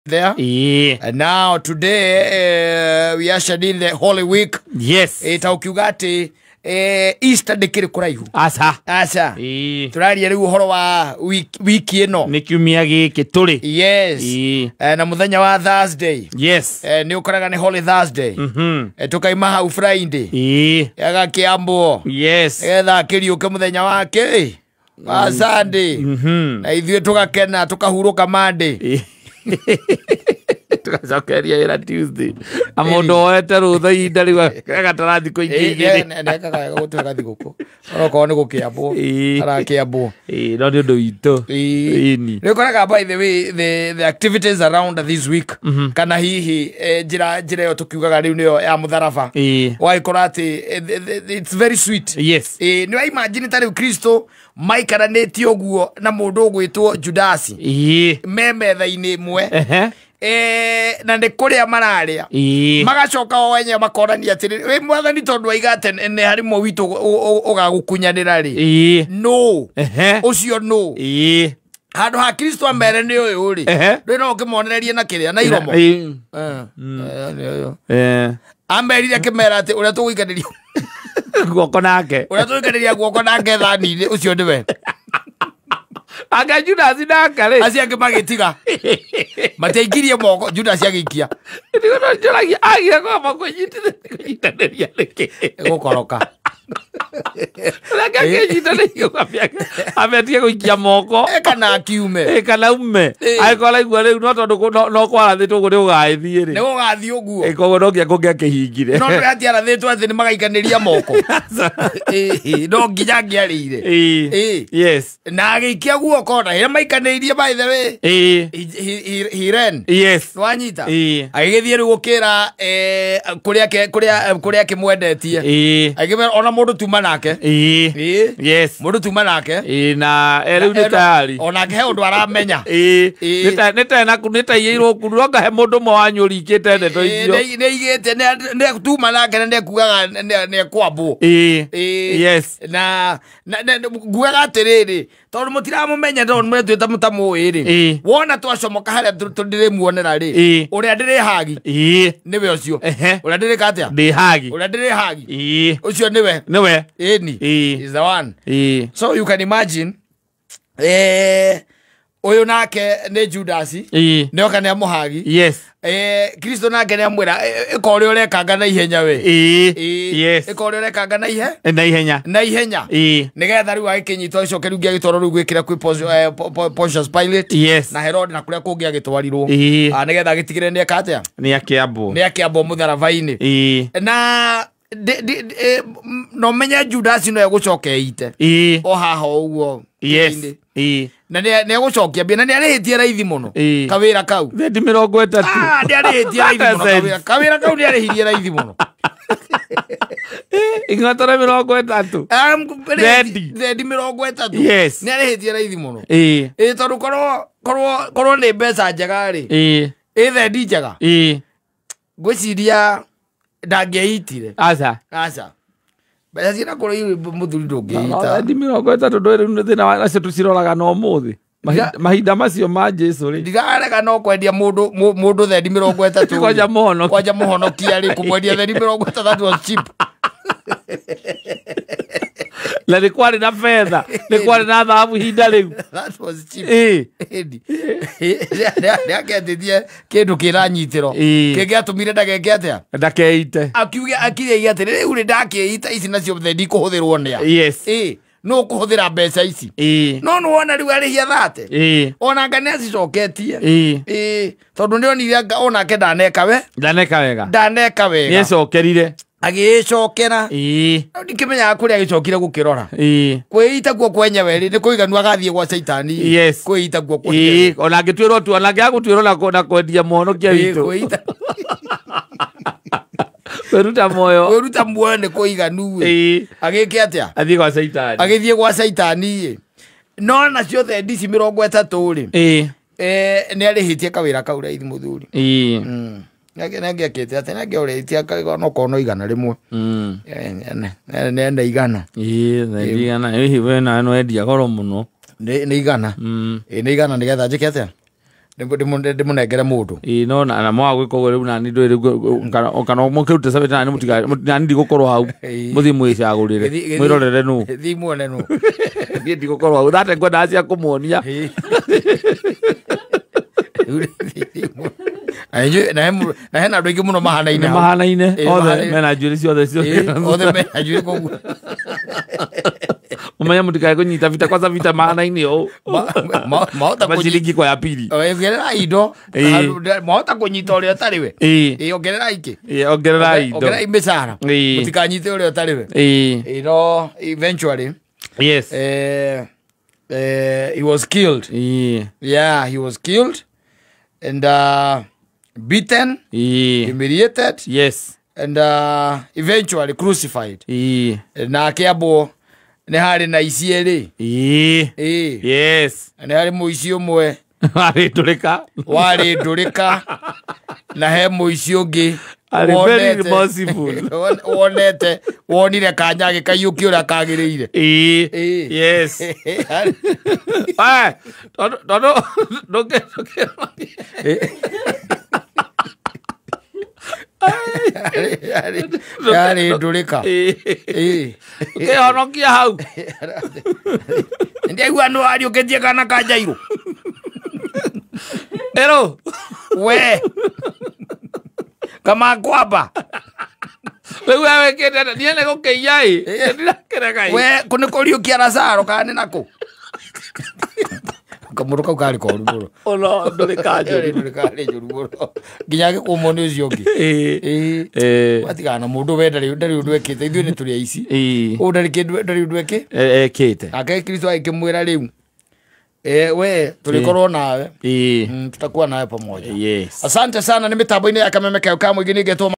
there. And now today we ushered in the Holy Week. Yes. Itaukugati Easter ndikiri kuraihu. Asa. Turaria riu uhoro wa wiki ino. Ni kiumia giki turi. Yes. Na muthenya wa Thursday. Yes. Ni ukoraga ni Holy Thursday. Tukaima hau Friday. Yaga Kiambu. Yes. Etha kiriuke muthenya wake. Wa Sunday. Na ithuĩ tugakena tukahuruka Monday. Tukacokeria ira Tuesday. Amundu oete rutha ihinda riu gatarathi kuingĩigĩrĩ. Nekaga gũtuĩka thigũkũ. Onokorwo nĩ gũkĩambwo. Arakĩambwo. No nĩ ũndũ witũ. Nĩ ũkoraga by the way the activities around this week. Kana hihi njĩra ĩyo tũkiugaga rĩu nĩyo ya mũtharaba. Wagĩkora atĩ it's very sweet. Yes. Nĩ wa imagine ta rĩu Kristo maikaranĩtie ũguo na mũndũ ũgwĩtwo Judasi. Me metha-inĩ ĩmwe. Na nĩ kũrĩa mararĩa magacoka o wenye makorania atĩrĩ wĩ mwathani tondũ waigate nĩ harĩ mo witũ ũgagũkunyanĩra rĩ no ũcio no handũ ha Kristo amere nĩ ũyũ rĩ ndĩ no ũkĩmonererie na kĩrĩa na iromo amerire akĩmera atĩ ũrĩa tũgũikanĩria guoko nake thani-inĩ ũcio nĩwe anga Judas ndakare acio angĩ magĩtiga matiaingĩrie moko Judas agĩikia ndio njoragia agia kwa kũnyitanĩria nĩkĩ gũkoroka ametie gũikia moko kana kiume kana ume aikola igua rĩu no tondũ no kwarathĩtwo ũguo nĩ ũgagĩthiĩ rĩ nĩ ũgathiĩ ũguo koguo no nginya kũngĩakĩhingire no ndĩratiarathĩtwo atĩ nĩ magaikanĩria moko no nginya angĩarĩire yes na agĩikia guoko na hĩrĩa maikanĩirie by the way he ran yes wanyita agĩgĩthiĩ rĩu gũkĩra kũrĩa akĩmwendetie agĩmera ona mũndũ tuma nake yes mũndũ tuma nake na rĩu nĩ tayari ona ngĩhe ũndũ aramenya nĩ taiyĩirwo kuru no ngahe mũndũ ũmwe wanyũrikĩte ndeto icio nĩ igĩte nĩ tuma nake na nĩekugaga nĩ ekwambwo yes na nguaga atĩrĩrĩ tondũ mũtiramũmenya tondũ mũretwĩta mũtamũĩ rĩ wona twacomoka harĩa ndĩrĩmuonera rĩ ũrĩa ndĩrĩhagi nĩwe ũcio ũrĩa ndĩrĩka atĩa ũrĩa ndĩrĩhagi ũcio nĩwe ĩni is the one so you can imagine ũyũ nake nĩ Judas nĩoka nĩ amũhagi yes Kristo nake nĩ amwĩra ĩka ũrĩa ũrekanga na ihenya we yes ĩka ũrĩa ũrekanga na ihenya nĩgetha rĩu agĩkĩnyitwo gĩcoke rĩu gĩagĩtwarwo rĩu gwĩkĩra kwĩ Pontius Pilate na Herod na kũrĩa kũngĩ agĩtwarirwo nĩgetha agĩtigĩre nĩ eka atĩa nĩ akĩambwo mũtharaba-inĩ na no menye Judas no egũcoka eite o haha ũguo na nĩ egũcokia mbia na nĩ arĩhĩtie raithi mũno kawĩra kau thendi 30 nĩ arĩhĩtie raithi mũno kawĩra kau nĩ arĩhirie raithi mũno ing'otore 30 thendi 30 yes nĩ arĩhĩtie raithi mũno tondũ korwo nĩ mbeca njega rĩ thendi njega ngwĩciria ndangĩhitire aca mbeca ciĩna kũrĩ mũthuri ndũngĩhita thendi 30 ndũĩ rĩu thĩna wacio tũciroraga na ũmũthĩ mahinda macio ma Jesu rĩ ndigarega no kwendia mũndũ thendi 30 kwanja mũhonokia rĩ kũmwendia thendi 30 was cheap na nĩ kwarĩ na fedha nĩ kwarĩ na thahabu hinda rĩu that was cheap nĩakendithie kĩndũ kĩranyitĩro kĩngĩatũmire ndageke atĩa ndakeite akire atĩrĩ rĩu nĩ ndakĩita ici nacio thendi kũhũthĩrwo nĩa yes no kũhũthĩra mbeca ici no nĩwona rĩu arĩhia thate onanga nĩ acicoketie tondũ nĩonire onake ndaneka wega nĩecokerire agĩcokera ndikĩmenyaga kũrĩa agĩcokire gũkĩrora kwĩita guo kwenyewe rĩ nĩ kũiganu agathiĩ gwa Saitani kwĩita guo ona angĩtuĩrwo tu ona angĩagũtuĩrwo na kwendia mũhonokia witũ kwĩruta muoyo nĩ kũiganu agĩke atĩa agĩthiĩ gwa Saitani no nacio thendi ici 30 rĩ nĩ arĩhĩtie kawĩra kau raithi mũthuri nĩangĩakĩte atĩ nĩangĩorĩtie no kono igana rĩmwe nĩ igana hihi we nawe no endia goro mũno nĩ igana nĩgetha njĩke atĩa ndimunengere mundu no na mwa gwiko riu na ni ndwire kana mukirute sabe na ni mutiga na ndi gukorwo hau muthi mwicagurire mwirorere nu thi muone nu ndi gukorwo hau thate ngwenda acia kumuonia na hena andu aingi muno mahanaine othe mena njuri ciothe cio othe mena njuri koguo umenya mutikae kunyita vita kwanza vita mahanaine o mahota kunyita kwa ya pili ongerera indo mahota kunyita uria tariwe ongerera iki ongerera indo ongerera imesara mutikanyite uria tariwe eventually yes he was killed yeah he was killed and beaten humiliated yes and eventually crucified na akiambo ne hari na isieri yes ne hari muici umwe wari ndurika na he muici ungi very possible wonire kanyage kayuki ura kagirire yes yari ndurika ukihonokia hau ndiaigua no ari uketie kana kanjairu ero we kama kwamba wewe kete niene gukiyai ndirakeregai we kunikorio kiarasaro kana nako kamuru kau kari koru buru ono ndurikaje buru ginyage kumoni ucio ngi watigana mundu wendari undu ekite ithuĩ nĩ tũrĩ aici ndari undu ekite ake Kristo akimwira riu we tulikorwo nawe tutakuwa nawe pamoja. Yes. Asante sana, ni mitambo-ini ya Kameme Kayo Kamwe, ingĩ nĩngetwo